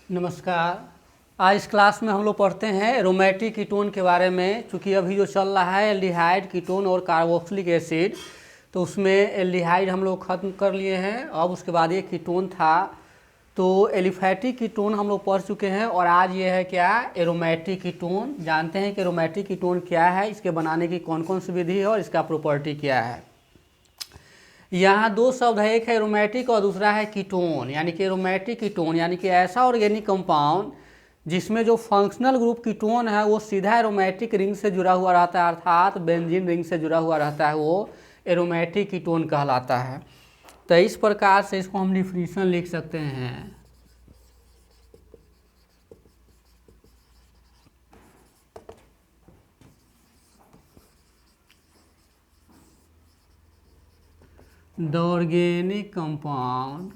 नमस्कार। आज इस क्लास में हम लोग पढ़ते हैं एरोमेटिक कीटोन के बारे में। चूँकि अभी जो चल रहा है एल्डिहाइड कीटोन और कार्बोक्सिलिक एसिड, तो उसमें एल्डिहाइड हम लोग ख़त्म कर लिए हैं। अब उसके बाद ये कीटोन था, तो एलिफैटिक कीटोन हम लोग पढ़ चुके हैं। और आज ये है क्या, एरोमेटिक कीटोन। जानते हैं कि एरोमेटिक कीटोन क्या है, इसके बनाने की कौन कौन सी विधि है और इसका प्रॉपर्टी क्या है। यहाँ दो शब्द है, एक है एरोमेटिक और दूसरा है कीटोन। यानी कि एरोमेटिक कीटोन यानी कि ऐसा ऑर्गेनिक कंपाउंड जिसमें जो फंक्शनल ग्रुप कीटोन है वो सीधा एरोमेटिक रिंग से जुड़ा हुआ रहता है, अर्थात बेंजीन रिंग से जुड़ा हुआ रहता है, वो एरोमेटिक कीटोन कहलाता है। तो इस प्रकार से इसको हम डिफिनीशन लिख सकते हैं। The organic compound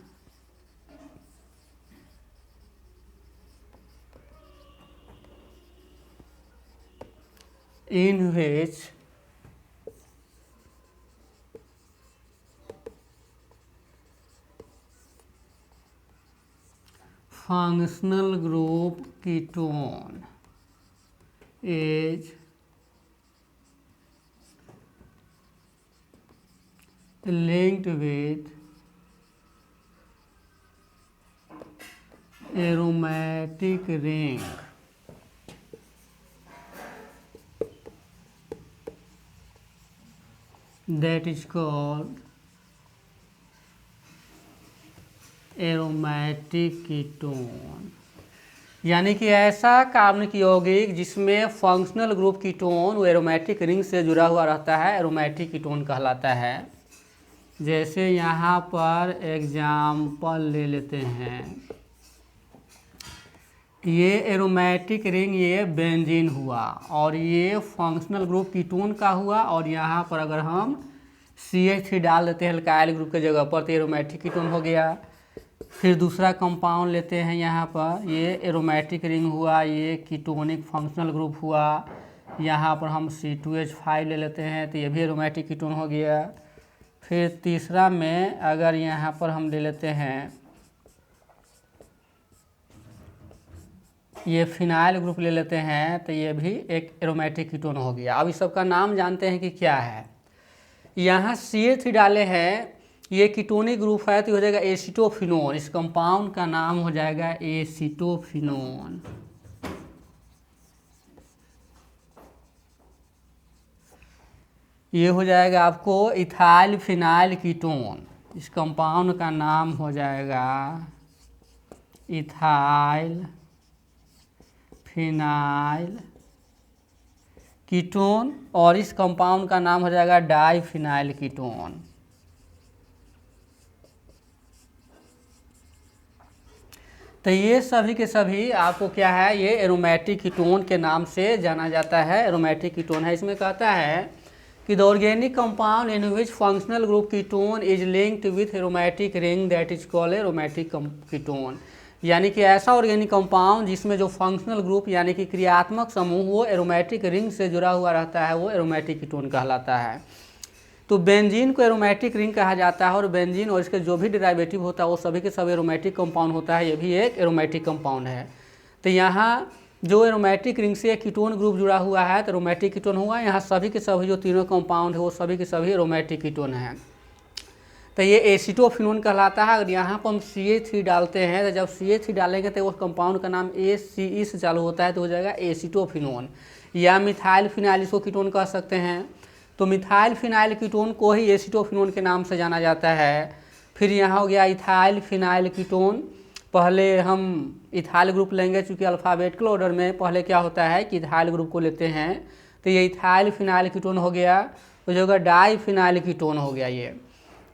in which functional group ketone is linked with aromatic ring that is called aromatic ketone. यानी कि ऐसा कार्बनिक यौगिक जिसमें फंक्शनल ग्रुप कीटोन वो एरोमेटिक रिंग से जुड़ा हुआ रहता है, एरोमेटिक कीटोन कहलाता है। जैसे यहाँ पर एग्जाम्पल ले लेते हैं, ये एरोमेटिक रिंग ये बेंजीन हुआ और ये फंक्शनल ग्रुप कीटोन का हुआ। और यहाँ पर अगर हम CH3 डाल देते हैं एल्काइल ग्रुप के जगह पर तो एरोमेटिक कीटोन हो गया। फिर दूसरा कंपाउंड लेते हैं, यहाँ पर ये एरोमेटिक रिंग हुआ, ये कीटोनिक फंक्शनल ग्रुप हुआ। यहाँ पर हम C2H5 ले लेते हैं तो ये भी एरोमेटिक कीटोन हो गया। फिर तीसरा में अगर यहाँ पर हम ले लेते हैं, ये फिनाइल ग्रुप ले लेते हैं तो ये भी एक एरोमेटिक कीटोन हो गया। अब इस सब का नाम जानते हैं कि क्या है। यहाँ CH3 डाले हैं, ये कीटोनिक ग्रुप है तो हो जाएगा एसिटोफिनोन। इस कंपाउंड का नाम हो जाएगा एसिटोफिनोन। ये हो जाएगा आपको इथाइल फिनाइल कीटोन। इस कंपाउंड का नाम हो जाएगा इथाइल फिनाइल कीटोन और इस कंपाउंड का नाम हो जाएगा डाइफिनाइल कीटोन। तो ये सभी के सभी आपको क्या है, ये एरोमेटिक कीटोन के नाम से जाना जाता है, एरोमेटिक कीटोन है। इसमें कहता है कि the organic compound in which functional group ketone is linked with aromatic ring that is called aromatic ketone. यानी कि ऐसा ऑर्गेनिक कंपाउंड जिसमें जो फंक्शनल ग्रुप यानी कि क्रियात्मक समूह वो एरोमेटिक रिंग से जुड़ा हुआ रहता है, वो एरोमेटिक कीटोन कहलाता है। तो बेंजीन को एरोमेटिक रिंग कहा जाता है और बेंजीन और इसके जो भी डेरिवेटिव होता है वो सभी के सब एरोमेटिक कंपाउंड होता है। ये भी एक एरोमेटिक कंपाउंड है। तो यहाँ जो एरोमेटिक रिंग से कीटोन ग्रुप जुड़ा हुआ है तो एरोमेटिक कीटोन हुआ। यहाँ सभी के सभी जो तीनों कंपाउंड है वो सभी के सभी एरोमेटिक कीटोन हैं। तो ये एसिटोफिनोन कहलाता है। अगर यहाँ पर हम CH3 डालते हैं तो जब CH3 डालेंगे तो उस कंपाउंड का नाम ACE से चालू होता है तो हो जाएगा एसिटोफिनोन, या मिथाइल फिनाइल इसको कीटोन कह सकते हैं। तो मिथाइल फिनाइल कीटोन को ही एसिटोफिनोन के नाम से जाना जाता है। फिर यहाँ हो गया इथाइल फिनाइल कीटोन। पहले हम इथाइल ग्रुप लेंगे, चूँकि अल्फ़ाबेटिकल ऑर्डर में पहले क्या होता है कि इथाइल ग्रुप को लेते हैं, तो ये इथाइल फिनाइल कीटोन हो गया। तो जो होगा डाइफिनाइल कीटोन हो गया ये।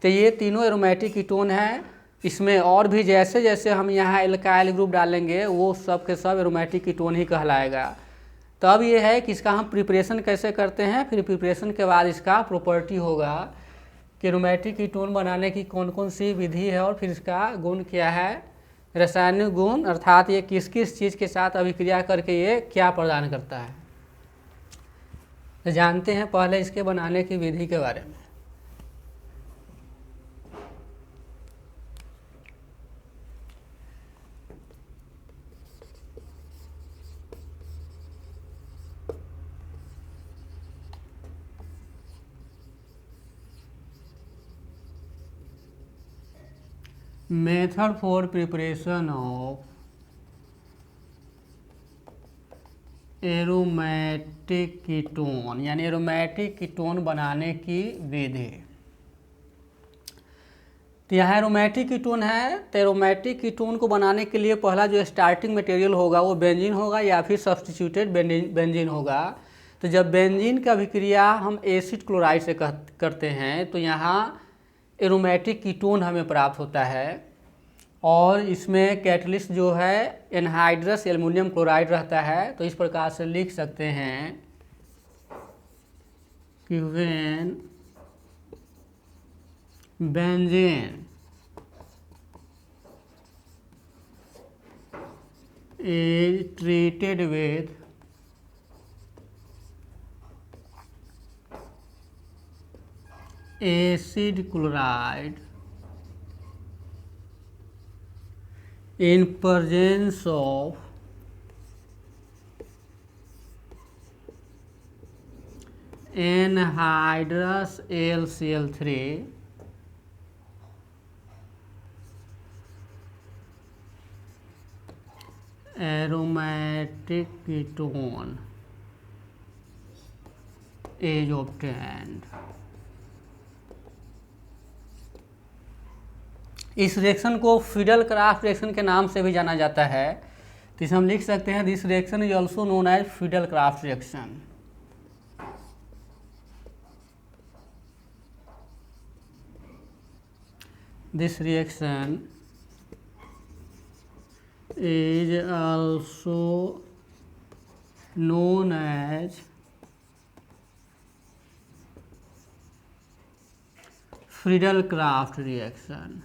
तो ये तीनों एरोमेटिक कीटोन हैं। इसमें और भी जैसे जैसे हम यहाँ एल्काइल ग्रुप डालेंगे वो सब के सब एरोमेटिक कीटोन ही कहलाएगा। तो अब ये है कि इसका हम प्रिपरेशन कैसे करते हैं, फिर प्रिपरेशन के बाद इसका प्रॉपर्टी होगा कि एरोमेटिक कीटोन बनाने की कौन कौन सी विधि है और फिर इसका गुण क्या है, रासायनिक गुण, अर्थात ये किस किस चीज़ के साथ अभिक्रिया करके ये क्या प्रदान करता है। तो जानते हैं पहले इसके बनाने की विधि के बारे में। Method for preparation of aromatic ketone, यानी एरोमेटिक कीटोन बनाने की विधि। तो यहाँ एरोमेटिक कीटोन है, तो एरोमेटिक कीटोन को बनाने के लिए पहला जो स्टार्टिंग मटेरियल होगा वो बेंजीन होगा या फिर सब्स्टिट्यूटेड बेंजीन होगा। तो जब बेंजीन का अभिक्रिया हम एसिड क्लोराइड से करते हैं तो यहाँ एरोमेटिक कीटोन हमें प्राप्त होता है, और इसमें कैटलिस्ट जो है एनहाइड्रस एल्युमिनियम क्लोराइड रहता है। तो इस प्रकार से लिख सकते हैं कि when benzene is treated with acid chloride in presence of anhydrous AlCl3 aromatic ketone is obtained। इस रिएक्शन को फिडल क्राफ्ट रिएक्शन के नाम से भी जाना जाता है। तो इसे हम लिख सकते हैं this reaction is also known as Friedel Crafts reaction. This reaction is also known as Friedel Crafts reaction.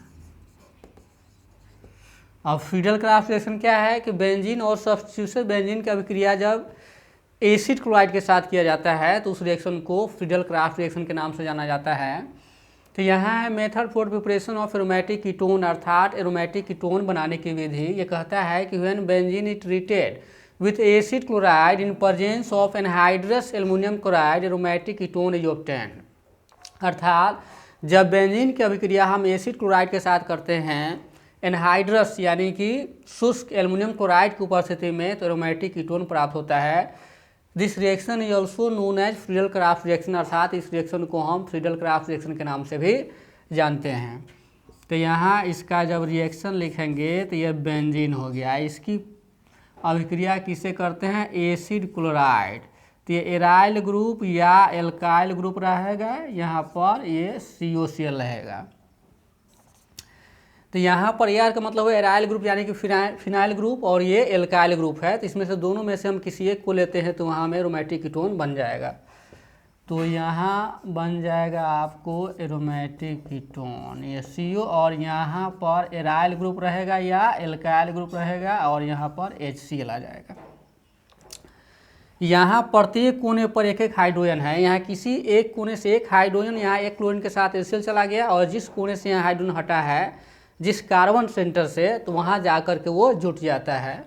अब फ्रीडल-क्राफ्ट रिएक्शन क्या है कि बेंजीन और सब्स्टिट्यूशन बेंजीन की अभिक्रिया जब एसिड क्लोराइड के साथ किया जाता है तो उस रिएक्शन को फ्रीडल-क्राफ्ट रिएक्शन के नाम से जाना जाता है। तो यहाँ है method for preparation of aromatic ketone, अर्थात एरोमेटिक कीटोन बनाने की विधि। ये कहता है कि when benzene is treated with acid chloride in presence of anhydrous aluminium chloride aromatic ketone is obtained. अर्थात जब बेंजीन की अभिक्रिया हम एसिड क्लोराइड के साथ करते हैं एनहाइड्रस यानी कि शुष्क एल्युमिनियम क्लोराइड की उपस्थिति में, तो एरोमेटिक कीटोन प्राप्त होता है। This reaction is also known as Friedel Crafts reaction, अर्थात इस रिएक्शन को हम फ्रीडल क्राफ्ट रिएक्शन के नाम से भी जानते हैं। तो यहाँ इसका जब रिएक्शन लिखेंगे तो यह बेंजीन हो गया, इसकी अभिक्रिया किसे करते हैं एसिड क्लोराइड। तो ये एराइल ग्रुप या एल्काइल ग्रुप रहेगा, यहाँ पर ये COCl रहेगा। तो यहाँ पर यार का मतलब है एराइल ग्रुप यानी कि फिनाइल ग्रुप, और ये एल्काइल ग्रुप है। तो इसमें से दोनों में से हम किसी एक को लेते हैं तो वहाँ में एरोमेटिक कीटोन बन जाएगा। तो यहाँ बन जाएगा आपको एरोमेटिक कीटोन, ये CO, और यहाँ पर एराइल ग्रुप रहेगा या एल्काइल ग्रुप रहेगा, और यहाँ पर HCl आ जाएगा। यहाँ प्रत्येक कोने पर एक एक हाइड्रोजन है। यहाँ किसी एक कोने से एक हाइड्रोजन, यहाँ एक क्लोरीन के साथ HCl चला गया, और जिस कोने से यहाँ हाइड्रोजन हटा है जिस कार्बन सेंटर से, तो वहाँ जा कर के वो जुट जाता है।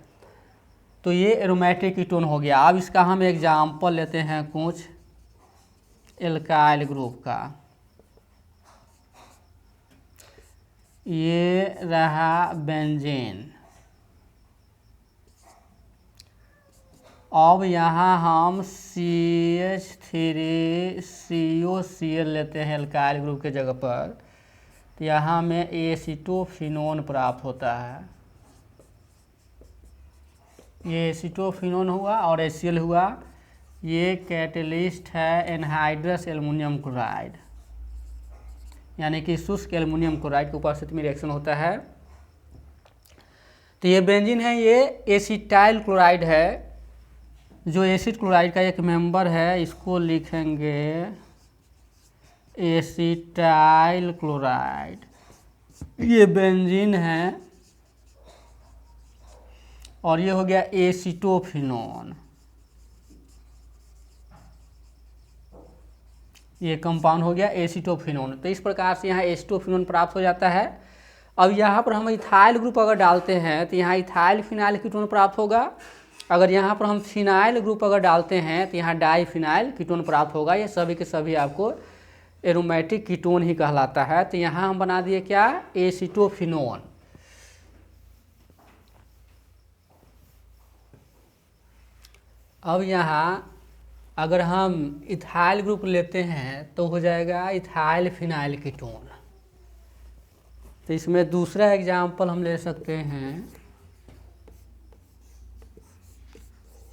तो ये एरोमेटिक कीटोन हो गया। अब इसका हम एग्जाम्पल लेते हैं कुछ एल्काइल ग्रुप का। ये रहा बेंजीन। अब यहाँ हम CH3COCl लेते हैं एल्काइल ग्रुप के जगह पर, तो यहाँ में एसिटोफिनोन प्राप्त होता है। ये एसिटोफिनोन हुआ और HCl हुआ। ये कैटलिस्ट है एनहाइड्रस एल्युमिनियम क्लोराइड, यानी कि शुष्क एल्युमिनियम क्लोराइड की उपस्थिति में रिएक्शन होता है। तो ये बेंजीन है, ये एसिटाइल क्लोराइड है, जो एसिड क्लोराइड का एक मेंबर है। इसको लिखेंगे एसिटाइल क्लोराइड। ये बेंजीन है, और ये हो गया एसिटोफिनोन। ये कंपाउंड हो गया एसिटोफिनोन। तो इस प्रकार से यहाँ एसिटोफिनोन प्राप्त हो जाता है। अब यहाँ पर हम इथाइल ग्रुप अगर डालते हैं तो यहाँ इथाइल फिनाइल कीटोन प्राप्त होगा। अगर यहाँ पर हम फिनाइल ग्रुप अगर डालते हैं तो यहाँ डाई फिनाइल कीटोन प्राप्त होगा। ये सभी के सभी आपको एरोमेटिक कीटोन ही कहलाता है। तो यहाँ हम बना दिए क्या, एसीटोफिनोन। अब यहाँ अगर हम इथाइल ग्रुप लेते हैं तो हो जाएगा इथाइल फिनाइल कीटोन। तो इसमें दूसरा एग्जाम्पल हम ले सकते हैं,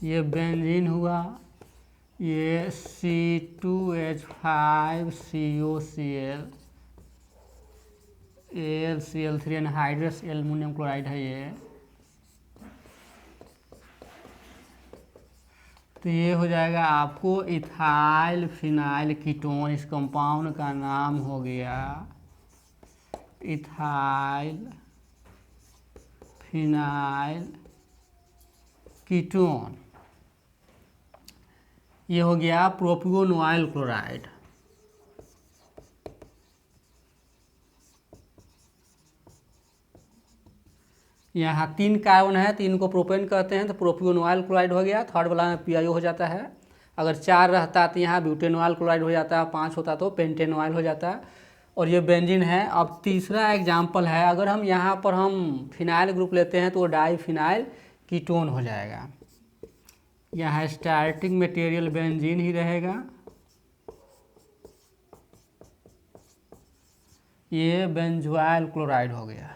ये बेंजीन हुआ, ये C2H5COCl AlCl3 anhydrous aluminium chloride है ये। तो ये हो जाएगा आपको इथाइल फिनाइल कीटोन। इस कंपाउंड का नाम हो गया इथाइल फिनाइल कीटोन। ये हो गया प्रोपियोनोइल क्लोराइड। यहाँ 3 कार्बन है, 3 को प्रोपेन कहते हैं, तो प्रोपियोनोइल क्लोराइड हो गया। थर्ड वाला में PiO हो जाता है। अगर 4 रहता तो यहाँ ब्यूटेनोइल क्लोराइड हो जाता है, 5 होता तो पेंटेनोइल हो जाता है। और ये बेंजीन है। अब तीसरा एग्जाम्पल है, अगर हम यहाँ पर हम फिनाइल ग्रुप लेते हैं तो वो डाई फिनाइल कीटोन हो जाएगा। यहाँ स्टार्टिंग मटेरियल बेंजीन ही रहेगा। ये बेंजोइल क्लोराइड हो गया।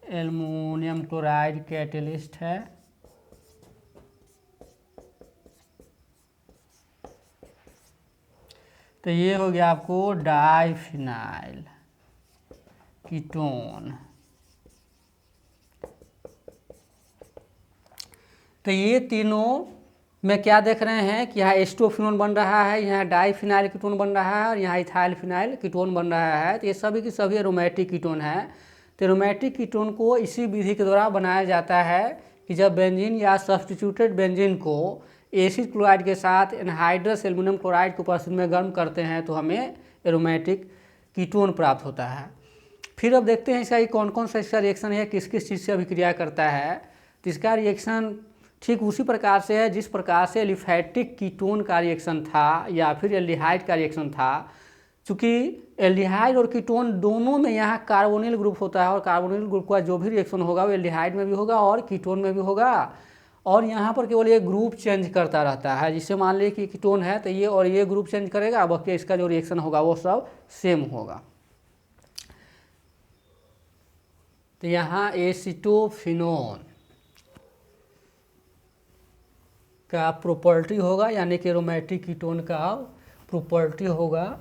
एल्युमिनियम क्लोराइड कैटेलिस्ट है। तो ये हो गया आपको डाइफिनाइल कीटोन। तो ये तीनों में क्या देख रहे हैं कि यहाँ एस्टोफिनोन बन रहा है, यहाँ डाइफिनाइल कीटोन बन रहा है और यहाँ इथाइल फिनाइल कीटोन बन रहा है। तो ये सभी की सभी एरोमेटिक कीटोन है। तो एरोमेटिक कीटोन को इसी विधि के द्वारा बनाया जाता है कि जब बेंजीन या सब्स्टिट्यूटेड बेंजीन को एसिड क्लोराइड के साथ एनहाइड्रस एल्युमिनियम क्लोराइड की उपस्थिति में गर्म करते हैं तो हमें एरोमेटिक कीटोन प्राप्त होता है। फिर अब देखते हैं इसका कौन कौन सा इसका रिएक्शन है, किस किस चीज़ से अभिक्रिया करता है। तो इसका रिएक्शन ठीक उसी प्रकार से है जिस प्रकार से एलिफैटिक कीटोन का रिएक्शन था या फिर एल्डिहाइड का रिएक्शन था। चूँकि एल्डिहाइड और कीटोन दोनों में यहाँ कार्बोनिल ग्रुप होता है और कार्बोनिल ग्रुप का जो भी रिएक्शन होगा वो एल्डिहाइड में भी होगा और कीटोन में भी होगा। और यहाँ पर केवल ये ग्रुप चेंज करता रहता है। जिससे मान लीजिए कि कीटोन है तो ये और ये ग्रुप चेंज करेगा, बाकी इसका जो रिएक्शन होगा वो सब सेम होगा। तो यहाँ एसीटोफिनोन का प्रॉपर्टी होगा, यानी कि एरोमेटिक कीटोन का प्रॉपर्टी होगा।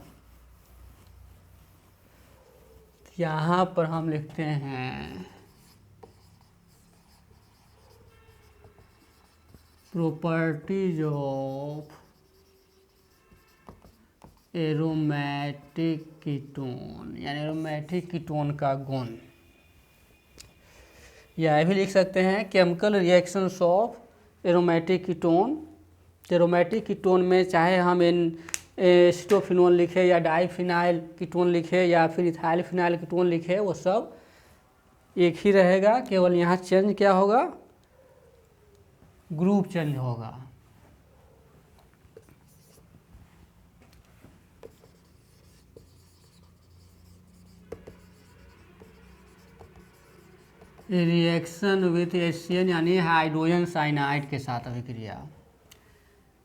यहाँ पर हम लिखते हैं प्रॉपर्टीज ऑफ एरोमेटिक कीटोन, यानी एरोमेटिक कीटोन का गुण। यह भी लिख सकते हैं chemical reactions of aromatic ketone. Aromatic ketone में चाहे हम एसिटोफिनोन लिखे या डाइफिनाइल कीटोन लिखे या फिर इथाइल फिनाइल कीटोन लिखे, वो सब एक ही रहेगा। केवल यहाँ चेंज क्या होगा, ग्रुप चेंज होगा। रिएक्शन विथ HCl यानी हाइड्रोजन साइनाइड के साथ अभिक्रिया।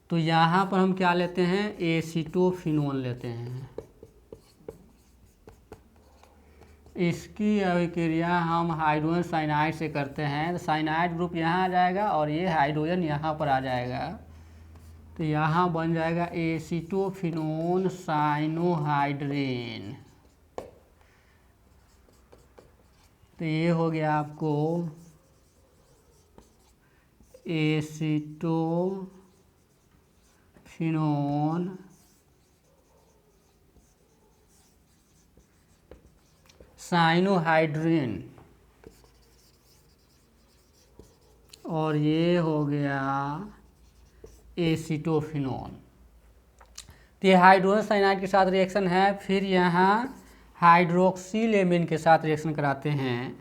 तो यहाँ पर हम क्या लेते हैं, एसिटोफिनोन लेते हैं। इसकी अभिक्रिया हम हाइड्रोजन साइनाइड से करते हैं। तो साइनाइड ग्रुप यहाँ आ जाएगा और ये हाइड्रोजन यहाँ पर आ जाएगा। तो यहाँ बन जाएगा एसिटोफिनोन साइनोहाइड्रेन। तो ये हो गया आपको एसिटोफिनोन साइनोहाइड्रेन और ये हो गया एसिटोफिनोन। तो ये हाइड्रोजन साइनाइड के साथ रिएक्शन है। फिर यहाँ हाइड्रोक्सिलेमिन के साथ रिएक्शन कराते हैं।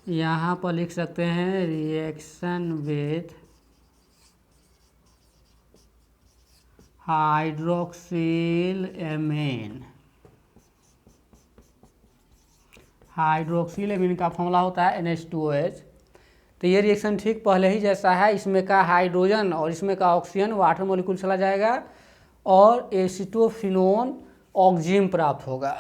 यहाँ पर लिख सकते हैं रिएक्शन विथ हाइड्रोक्सिलएमीन। हाइड्रोक्सिलएमीन का फॉर्मूला होता है NH2OH। तो ये रिएक्शन ठीक पहले ही जैसा है, इसमें का हाइड्रोजन और इसमें का ऑक्सीजन वाटर मॉलिक्यूल चला जाएगा और एसीटोफिनोन ऑक्जिम प्राप्त होगा।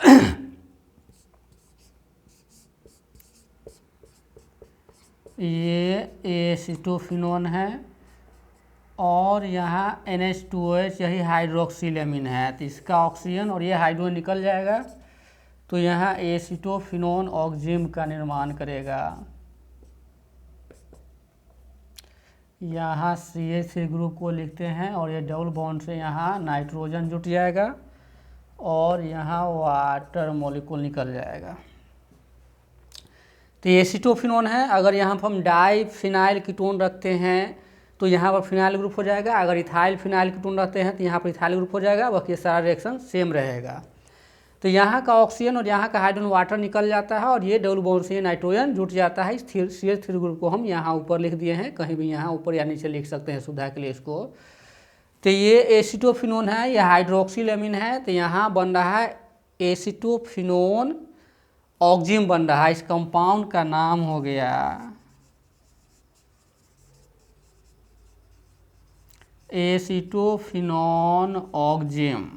ये एसीटोफिनोन है और यहाँ NH2OH यही हाइड्रोक्सिलएमीन है, तो इसका ऑक्सीजन और ये हाइड्रोजन निकल जाएगा तो यहाँ एसीटोफिनोन ऑक्जिम का निर्माण करेगा। यहाँ CH3 ग्रुप को लिखते हैं और ये डबल बॉन्ड से यहाँ नाइट्रोजन जुट जाएगा और यहाँ वाटर मॉलिक्यूल निकल जाएगा। तो ये एसीटोफिनोन है। अगर यहाँ पर हम डाई फिनाइल कीटोन रखते हैं तो यहाँ पर फिनाइल ग्रुप हो जाएगा। अगर इथाइल फिनाइल कीटोन रखते हैं तो यहाँ पर इथाइल ग्रुप हो जाएगा। बाकी सारा रिएक्शन सेम रहेगा। तो यहाँ का ऑक्सीजन और यहाँ का हाइड्रोजन वाटर निकल जाता है और ये डबल बॉन्ड से नाइट्रोजन जुट जाता है। इस CH3 ग्रुप को हम यहाँ ऊपर लिख दिए हैं, कहीं भी यहाँ ऊपर या नीचे लिख सकते हैं सुविधा के लिए इसको। तो ये एसीटोफिनोन है, ये हाइड्रोक्सिलएमीन है। तो यहाँ बन रहा है एसीटोफिनोन ऑक्जिम बन रहा है। इस कंपाउंड का नाम हो गया एसीटोफिनोन ऑक्जिम।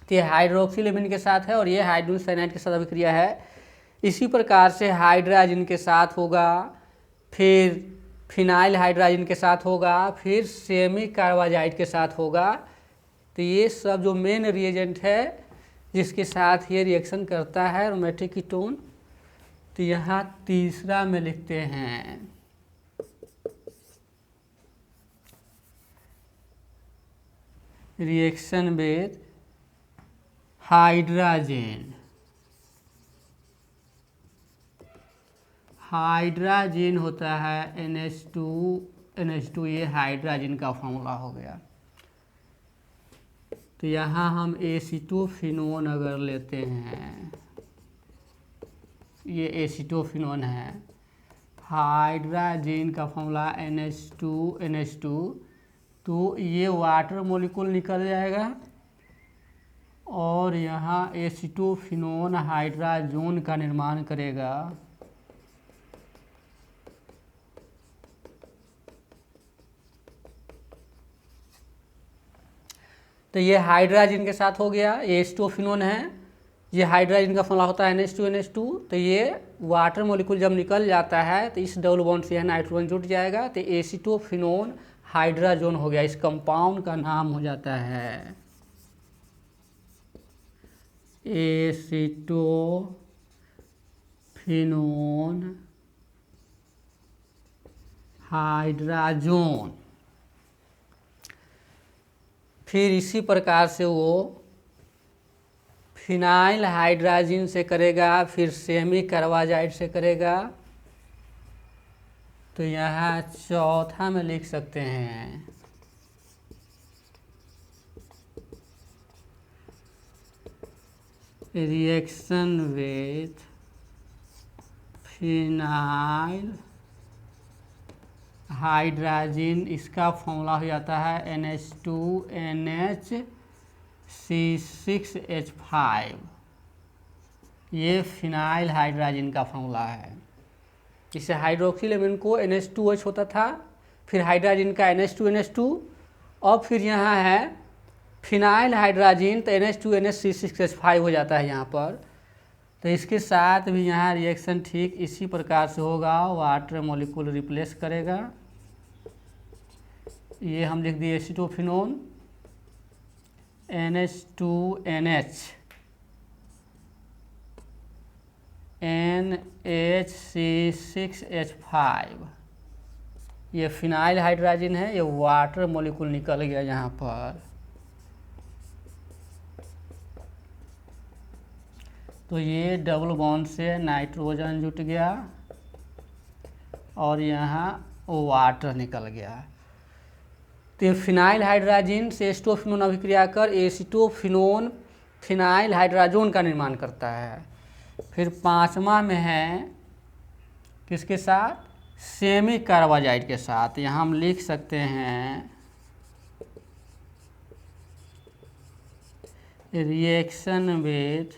तो ये हाइड्रोक्सिलएमीन के साथ है और ये हाइड्रोजन साइनाइड के साथ अभिक्रिया है। इसी प्रकार से हाइड्राजिन के साथ होगा, फिर फिनाइल हाइड्राजिन के साथ होगा, फिर सेमी कार्बाजाइड के साथ होगा। तो ये सब जो मेन रिएजेंट है जिसके साथ ये रिएक्शन करता है एरोमेटिक कीटोन। तो यहाँ तीसरा में लिखते हैं रिएक्शन विद हाइड्राजिन। हाइड्राजिन होता है NH2 ये हाइड्राजिन का फॉर्मूला हो गया। तो यहाँ हम एसीटोफिनोन अगर लेते हैं, ये एसीटोफिनोन है, हाइड्राजिन का फॉर्मूला NH2 तो ये वाटर मॉलिक्यूल निकल जाएगा और यहाँ एसीटोफिनोन हाइड्राजोन का निर्माण करेगा। तो ये हाइड्राजिन के साथ हो गया, ये एसीटोफिनोन है, ये हाइड्राजिन का फॉर्मूला होता है NH2। तो ये वाटर मॉलिक्यूल जब निकल जाता है तो इस डबल बॉन्ड से नाइट्रोजन जुट जाएगा तो एसीटोफिनोन हाइड्राजोन हो गया। इस कंपाउंड का नाम हो जाता है एसीटोफिनोन हाइड्राजोन। फिर इसी प्रकार से वो फिनाइल हाइड्राजिन से करेगा, फिर सेमी कार्बाजाइड से करेगा। तो यहाँ चौथा में लिख सकते हैं रिएक्शन विथ फिनाइल हाइड्राजिन। इसका फॉर्मूला हो जाता है NH2NHC6H5। ये फिनाइल हाइड्राजिन का फॉर्मूला है। इससे हाइड्रोक्सिलएमीन को NH2OH होता था, फिर हाइड्राजिन का NH2NH2 और फिर यहाँ है फिनाइल हाइड्राजिन तो NH2NHC6H5 हो जाता है यहाँ पर। तो इसके साथ भी यहाँ रिएक्शन ठीक इसी प्रकार से होगा, वाटर मॉलिक्यूल रिप्लेस करेगा। ये हम लिख दिए एसीटोफिनोन NH2NH NHC6H5। ये फिनाइल हाइड्राजिन है, ये वाटर मॉलिक्यूल निकल गया यहाँ पर। तो ये डबल बॉन्ड से नाइट्रोजन जुट गया और यहाँ वाटर निकल गया। तो फिनाइल हाइड्राजिन से एसीटोफिनोन अभिक्रिया कर एसीटोफिनोन फिनाइल हाइड्राजोन का निर्माण करता है। फिर पांचवा में है किसके साथ? सेमी कार्बाजाइड के साथ। यहाँ हम लिख सकते हैं रिएक्शन विथ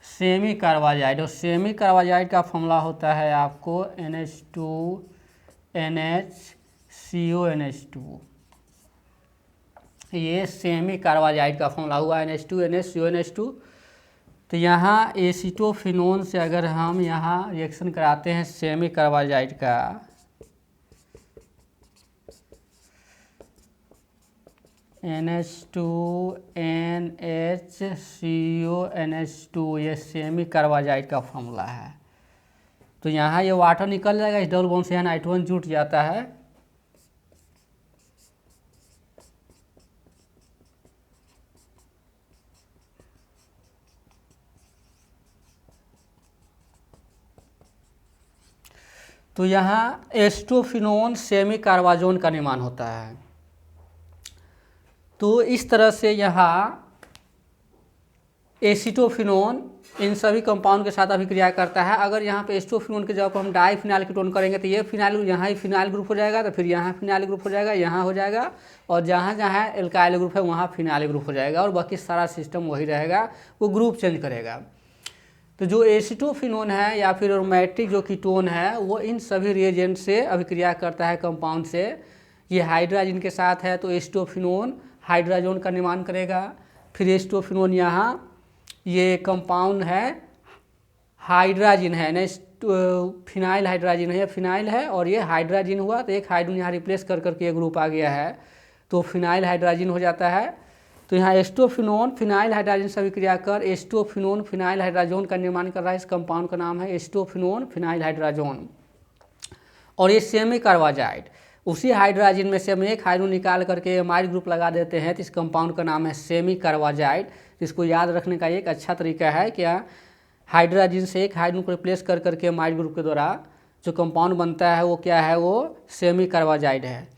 सेमी कार्बाजाइड, और सेमी कार्बाजाइड का फॉर्मूला होता है आपको NH2NH ये सेमी कार्बाजाइड का फॉर्मूला हुआ NH2NH तो यहाँ एसीटोफिनोन से अगर हम यहाँ रिएक्शन कराते हैं सेमी कार्बाजाइड का, NH2NH2 ये सेमी कार्बाजाइड का फॉर्मूला है। तो यहाँ ये वाटर निकल जाएगा, इस डबल बॉन्ड से यहाँ नाइट्रोजन जुट जाता है, तो यहाँ एस्टोफिनोन सेमी कार्बाजोन का निर्माण होता है। तो इस तरह से यहाँ एसीटोफिनोन इन सभी कंपाउंड के साथ अभिक्रिया करता है। अगर यहाँ पे एस्टोफिनोन के जगह पर हम डाइफिनाइल कीटोन करेंगे तो ये फिनाइल, यहाँ ही फिनाइल ग्रुप हो जाएगा, तो फिर यहाँ फिनाइल ग्रुप हो जाएगा, यहाँ हो जाएगा, और जहाँ जहाँ एल्काइल ग्रुप है वहाँ फिनाइल ग्रुप हो जाएगा, और बाकी सारा सिस्टम वही रहेगा, वो ग्रुप चेंज करेगा। तो जो एसीटोफिनोन है या फिर एरोमेटिक जो कीटोन है वो इन सभी रिएजेंट से अभिक्रिया करता है कंपाउंड से। ये हाइड्रोजन के साथ है तो एस्टोफिनोन हाइड्रोजन का निर्माण करेगा। फिर एस्टोफिनोन यहाँ ये कंपाउंड है हाइड्रोजन है ना, फिनाइल हाइड्रोजन है, फिनाइल है और ये हाइड्रोजन हुआ तो एक हाइड्रोजन यहाँ रिप्लेस कर करके ये ग्रुप आ गया है तो फिनाइल हाइड्रोजन हो जाता है। तो यहाँ एस्टोफिनोन फिनाइल हाइड्रोजन से अभिक्रिया कर एस्टोफिनोन फिनाइल हाइड्रोजन का निर्माण कर रहा है। इस कंपाउंड का नाम है एस्टोफिनोन फिनाइल हाइड्रोजन। और ये सेमी कार्बाजाइड, उसी हाइड्रोजन में से हम एक हाइड्रोजन निकाल करके एमाइड ग्रुप लगा देते हैं तो इस कंपाउंड का नाम है सेमी कार्बाजाइड। इसको याद रखने का एक अच्छा तरीका है क्या, हाइड्रोजन से एक हाइड्रोजन को रिप्लेस कर करके एमाइड ग्रुप के द्वारा जो कंपाउंड बनता है वो क्या है, वो सेमी कार्बाजाइड है।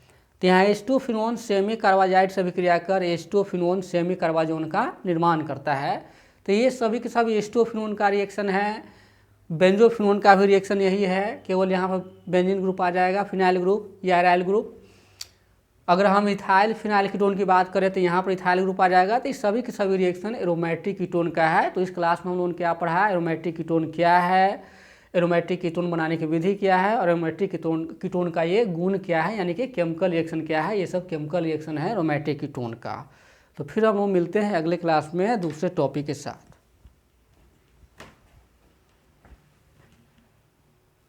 तो यहाँ एस्टोफिनोन सेमी कार्बाजाइड से अभिक्रिया कर एस्टोफिनोन सेमी कार्बाजोन का निर्माण करता है। तो ये सभी के सभी एस्टोफिनोन का रिएक्शन है। बेंजोफिनोन का भी रिएक्शन यही है, केवल यहाँ पर बेंजीन ग्रुप आ जाएगा, फिनाइल ग्रुप या एराइल ग्रुप। अगर हम इथाइल फिनाइल कीटोन की बात करें तो यहाँ पर इथाइल ग्रुप आ जाएगा। तो इस सभी के सभी रिएक्शन एरोमेटिक कीटोन का है। तो इस क्लास में हम लोगों ने क्या पढ़ा, एरोमेटिक कीटोन क्या है, एरोमेटिक कीटोन बनाने की विधि क्या है, और एरोमेटिक कीटोन का ये गुण क्या है, यानी कि केमिकल रिएक्शन क्या है। ये सब केमिकल रिएक्शन है एरोमेटिक कीटोन का। तो फिर हम लोग मिलते हैं अगले क्लास में दूसरे टॉपिक के साथ।